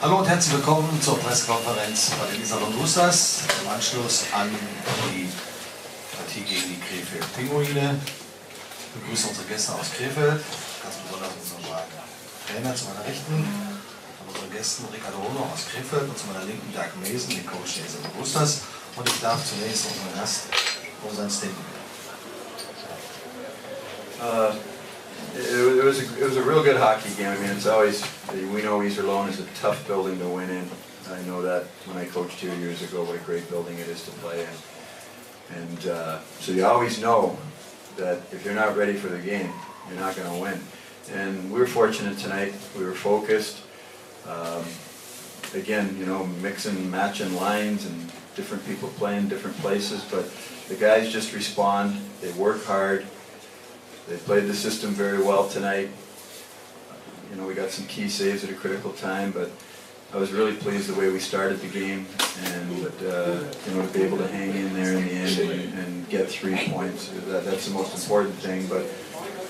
Hallo und herzlich willkommen zur Pressekonferenz bei den Iserlohn Roosters im Anschluss an die Partie gegen die Krefeld Pinguine. Ich begrüße unsere Gäste aus Krefeld, ganz besonders unsere beiden Trainer zu meiner Rechten, von unseren Gästen Ricardo aus Krefeld und zu meiner Linken Doug Mason, den Coach der Iserlohn Roosters. Und ich darf zunächst unseren Gast, unseren Stimmen. It was a real good hockey game. I mean, it's always, we know Iserlohn is a tough building to win in. I know that when I coached 2 years ago, what a great building it is to play in. And so you always know that if you're not ready for the game, you're not going to win. And we were fortunate tonight. We were focused. Again, you know, mixing, matching lines and different people playing different places, but the guys just respond. They work hard. They played the system very well tonight. You know, we got some key saves at a critical time, but I was really pleased the way we started the game, and you know, to be able to hang in there in the end and get 3 points. That's the most important thing. But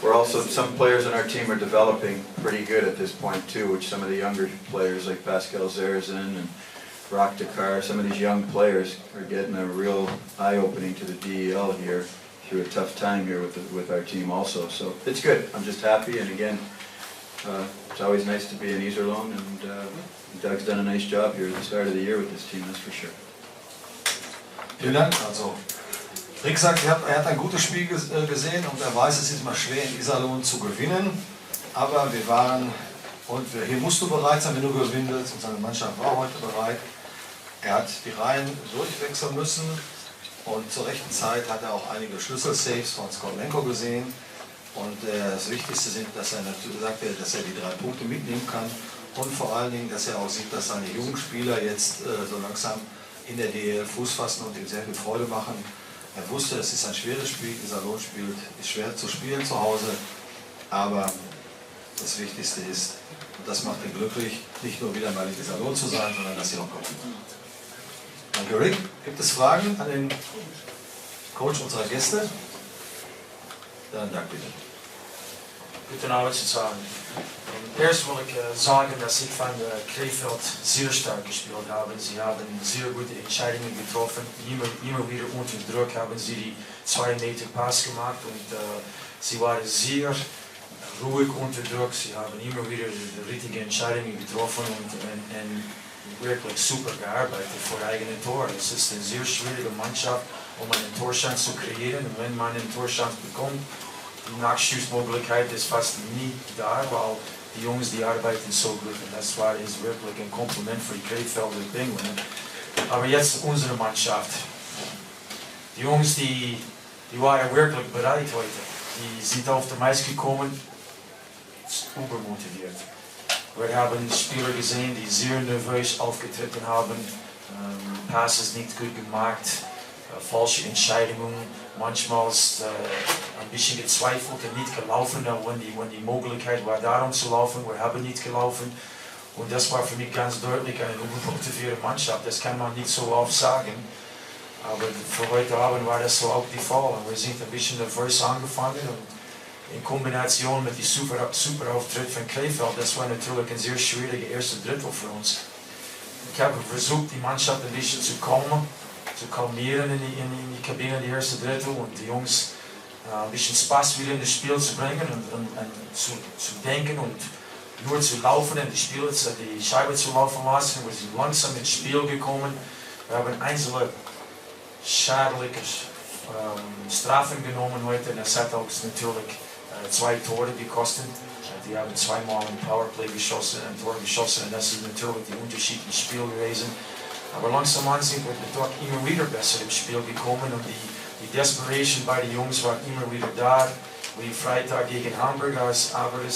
we're also, some players on our team are developing pretty good at this point too, which some of the younger players like Pascal Zerzin and Rock Dakar, some of these young players are getting a real eye-opening to the DEL here through a tough time here with our team also. So it's good. I'm just happy, and again, it's always nice to be in Iserlohn, and Doug's done a nice job here at the start of the year with this team, that's for sure. Vielen Dank. Also, Rick sagt, er hat ein gutes Spiel gesehen und er weiß, es ist immer schwer in Iserlohn zu gewinnen, aber wir waren, und hier musst du bereit sein, wenn du gewinnen willst, und seine Mannschaft war heute bereit. Er hat die Reihen durchwechseln müssen. Und zur rechten Zeit hat er auch einige Schlüsselsaves von Skolenko gesehen. Und das Wichtigste sind, dass er natürlich sagt, dass er die 3 Punkte mitnehmen kann. Und vor allen Dingen, dass er auch sieht, dass seine jungen Spieler jetzt so langsam in der DEL Fuß fassen und ihm sehr viel Freude machen. Er wusste, es ist ein schweres Spiel, Iserlohn ist schwer zu spielen zu Hause. Aber das Wichtigste ist, und das macht ihn glücklich, nicht nur wieder mal in Iserlohn zu sein, sondern dass sie auch kommen. Danke, Rick. Gibt es Fragen an den Coach unserer Gäste? Dann danke bitte. Guten Abend zusammen. Erst will ich sagen, dass ich von Krefeld sehr stark gespielt habe. Sie haben sehr gute Entscheidungen getroffen. Immer wieder unter Druck haben sie die 2 Meter Pass gemacht und sie waren sehr ruhig unter Druck. Sie haben immer wieder die richtigen Entscheidungen getroffen und wirklich super gearbeitet vor eigenen Tor. Es ist eine sehr schwierige Mannschaft, um einen Torschance zu kreieren. Und wenn man einen Torschance bekommt, die Nachschussmöglichkeit ist fast nie da, weil die Jungs, die arbeiten so gut. Und das ist wirklich ein Kompliment für die Krefeld Pinguine. Aber jetzt unsere Mannschaft. Die Jungs, die waren wirklich bereit heute. Die sind auf den Eis gekommen, übermotiviert. Wir haben Spieler gesehen, die sehr nervös aufgetreten haben, Passes nicht gut gemacht, falsche Entscheidungen, manchmal ein bisschen gezweifelt und nicht gelaufen, wenn die Möglichkeit war, darum zu laufen, wir haben nicht gelaufen. Und das war für mich ganz deutlich eine übermotivierte Mannschaft, das kann man nicht so oft sagen. Aber für heute Abend war das so auch die Fall. Wir sind ein bisschen nervös angefangen. Und in Kombination mit dem super Auftritt von Krefeld, das war natürlich ein sehr schwieriger erster Drittel für uns. Ich habe versucht, die Mannschaft ein bisschen zu kalmieren in die Kabine, die erste Drittel, und die Jungs ein bisschen Spaß wieder in das Spiel zu bringen und zu denken und nur zu laufen und die Scheibe zu laufen lassen. Wir sind langsam ins Spiel gekommen. Wir haben einzelne schadliche Strafen genommen heute, das hat uns natürlich 2 Tore gekostet. Die haben 2-mal ein Powerplay geschossen, ein Tor geschossen, und das ist natürlich der Unterschied im Spiel gewesen. Aber langsam sind wir doch immer wieder besser im Spiel gekommen, und die Desperation bei den Jungs war immer wieder da, wie Freitag gegen Hamburg, aber es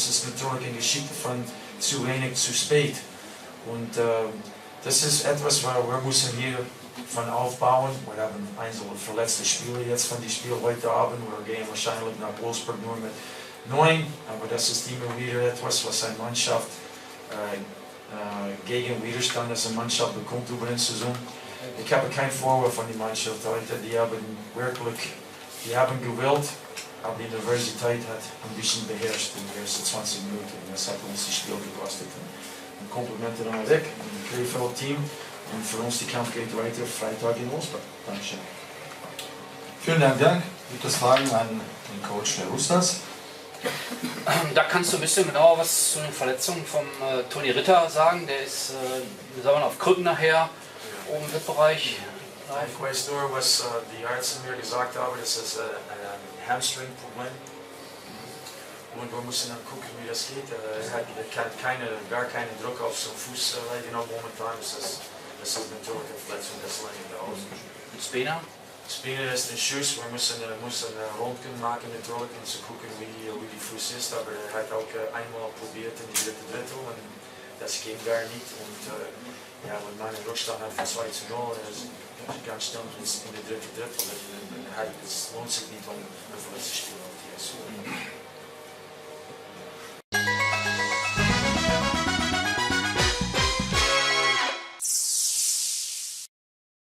ist natürlich eine Geschichte von zu wenig, zu spät. Und das ist etwas, was wir müssen hier von aufbauen. Wir haben einzelne verletzte Spieler jetzt von dem Spiel heute Abend. Wir gehen wahrscheinlich nach Wolfsburg nur mit 9, aber das ist immer wieder etwas, was eine Mannschaft gegen Widerstand als eine Mannschaft bekommt über den Saison. Ich habe keinen Vorwurf von der Mannschaft heute. Die haben gewollt, aber die Nervosität hat ein bisschen beherrscht in den ersten 20 Minuten. Das hat uns das Spiel gekostet. Ein Kompliment an Rick, ein Krefeld-Team und für uns die Kampf geht weiter Freitag in Wolfsburg. Dankeschön. Vielen Dank. Gibt es Fragen an den Coach der Roosters? Da kannst du ein bisschen genauer was zu den Verletzungen von Toni Ritter sagen. Der ist, sagen wir, auf Krücken nachher oben im Wettbereich. Ich weiß nur, was die Ärzte mir gesagt haben, das ist ein Hamstring-Problem. Und wir müssen dann gucken, wie das geht. Er kann gar keinen Druck auf seinen Fuß legen momentan. Das ist natürlich eine Verletzung, das länger aus. Und Spina? Spina ist ein Schuss, wir müssen Röntgen machen natürlich, um zu gucken, wie die Fuß ist. Aber er hat auch einmal probiert in die dritte Drittel und das ging gar nicht. Und ja, wenn man einen Rückstand hat von 2:0, ist ganz schnell in der dritten Drittel. Es lohnt sich nicht, um ein Verletzungsspiel auf die